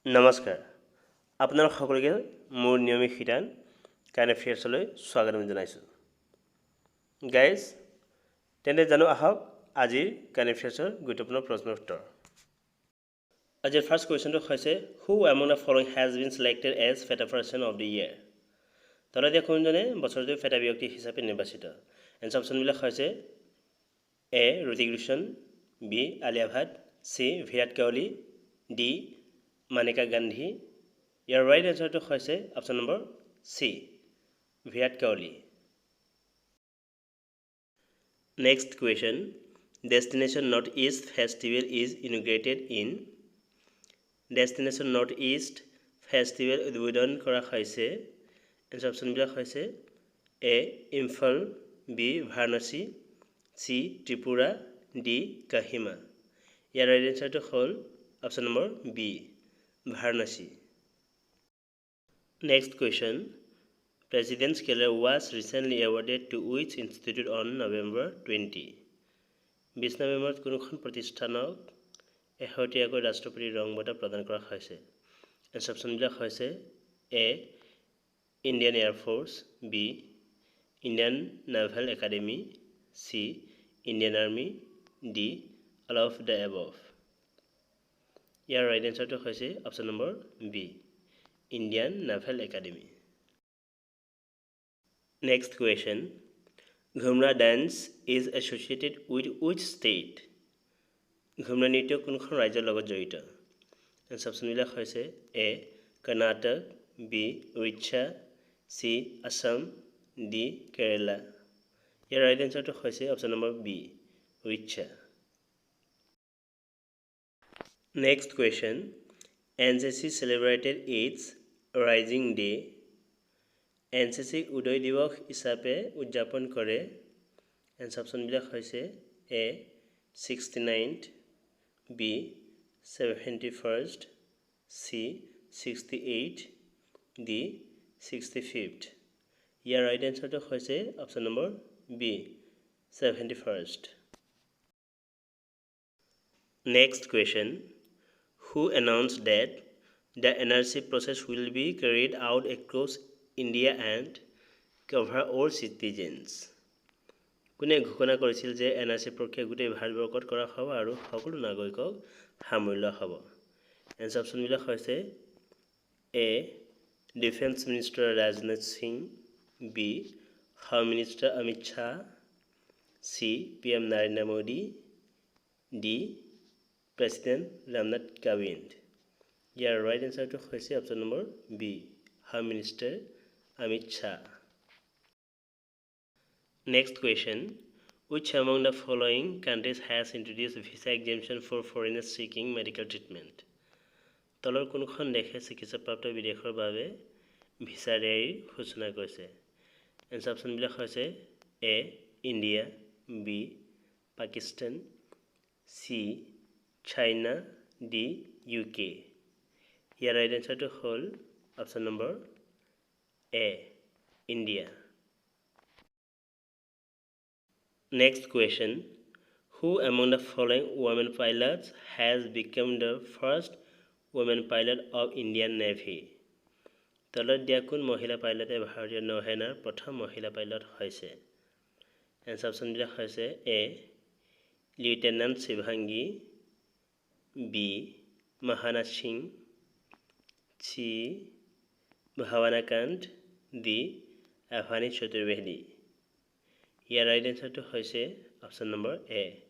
নমস্কাৰ আপোনালোক সকলোকে মোৰ নিয়মিত শিতান কাৰেণ্ট এফেয়াৰ্ছলৈ স্বাগতম জনাইছোঁ গাইজ তেন্তে জানো আহক আজিৰ কাৰেণ্ট এফেয়াৰ্ছৰ গুৰুত্বপূৰ্ণ প্ৰশ্নৰ উত্তৰ আজিৰ ফাৰ্ষ্ট কুৱেশ্যনটো হৈছে who among the following has been selected as ফেটা পাৰ্চন অফ দ্য ইয়েৰ তলত দিয়া কোনজনে বছৰটোৰ ফেটা ব্যক্তি হিচাপে নিৰ্বাচিত এনচাৰ অপশ্যনবিলাক হৈছে A Hrithik Roshan B Alia Bhatt C Virat Kohli D Maneka Gandhi ইয়াৰ ৰাইট এনচাৰটো হৈছে option number C Virat Kohli next question destination north east festival is inaugurated in destination north east festival উদ্বোধন কৰা হৈছে এনচাৰ অপশ্যনবিলাক হৈছে A Imphal B Varanasi C Tripura D Kohima ইয়াৰ ৰাইট এনচাৰটো হ'ল option number B Varanasi. Next question. President's Keller was recently awarded to which institute on November 20? 20 নৱেম্বৰত কোনখন প্ৰতিষ্ঠানক এশটীয়াকৈ ৰাষ্ট্ৰপতি ৰং বঁটা প্ৰদান কৰা হৈছে এনচাৰ অপশ্যনবিলাক হৈছে A Indian air force B Indian naval academy C Indian army D all of the above ইয়াৰ ৰাইট এনচাৰটো হৈছে option number B Indian naval academy next question Ghoomar dance is associated with which state Ghoomar নৃত্য কোনখন ৰাজ্যৰ লগত জড়িত এনচাৰ অপশ্যনবিলাক হৈছে A Karnataka B Orissa C Assam D Kerala ইয়াৰ ৰাইট এনচাৰটো হৈছে option number B Orissa Next question. NCC celebrated its Rising Day. NCC উদয় দিৱস হিচাপে উদযাপন কৰে এনচাৰ অপশ্যনবিলাক হৈছে A 69th B 71st C 68 D 65th ইয়াৰ ৰাইট এনচাৰটো হৈছে option number B 71st Next question. Who announced that the NRC process will be carried out across India and cover all citizens? কোনে ঘোষণা কৰিছিল যে NRC প্ৰক্ৰিয়া গোটেই ভাৰতবৰ্ষত কৰা হ'ব আৰু সকলো নাগৰিকক সামৰি লোৱা হ'ব এনচাৰ অপশ্যনবিলাক হৈছে A defence minister Rajnath Singh B home minister Amit Shah C PM Narendra Modi D President Ramnath Kovind. Your right answer to হৈছে option number B. Home Minister Amit Shah. Next question. Which among the following countries has introduced visa exemption for foreigners seeking medical treatment? তলৰ কোনখন দেশে চিকিৎসাপ্ৰাপ্ত বিদেশৰ বাবে visa ৰেহাইৰ ঘোষণা কৰিছে answer অপশ্যনবিলাক হৈছে A India B Pakistan C China D UK Your right answer to whole option number A India Next question Who among the following women pilots has become the first women pilot of Indian Navy তলত দিয়া কোন মহিলা পাইলটে ভাৰতীয় নৌসেনাৰ প্ৰথম মহিলা pilot হৈছে এনচাৰ অপশ্যনবিলাক হৈছে এ লিউটেনাণ্ট Shivangi B. Mahana Singh C. Bhavana Kant D. Avani Chaturvedi Your right answer to hoise option number A.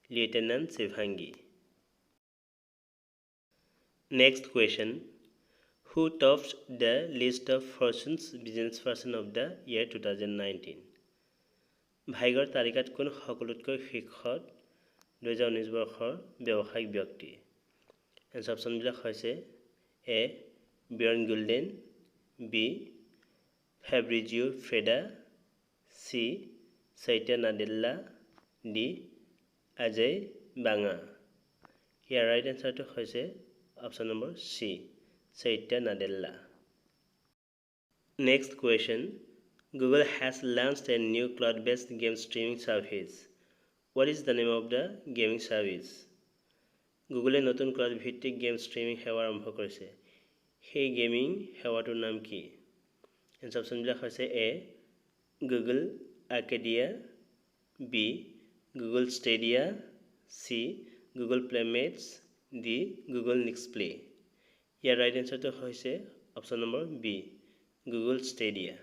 Lieutenant Shivangi Next question Who tops the list of Fortune's business person of the year 2019 ভাইগৰ তালিকাত কোন সকলোতকৈ শীৰ্ষত 2019 বৰ্ষৰ ব্যৱসায়িক ব্যক্তি answer অপশ্যনবিলাক হৈছে A Bjorn Gulden B Fabrizio Freda C Satya Nadella D Ajay Banga ইয়াৰ ৰাইট এনচাৰটো হৈছে option number C Satya Nadella next question Google has launched a new cloud-based game streaming service. What is the name of the gaming service? গুগলে নতুন cloud ভিত্তিক game streaming সেৱা আৰম্ভ কৰিছে সেই গেমিং সেৱাটোৰ নাম কি এনসাৰ অপশনবিলাক হৈছে A Google Arcadia B Google Stadia C Google Playmates D Google Nix Play ইয়াৰ ৰাইট এনসাৰটো হৈছে অপশন নম্বৰ বি গুগল ষ্টেডিয়া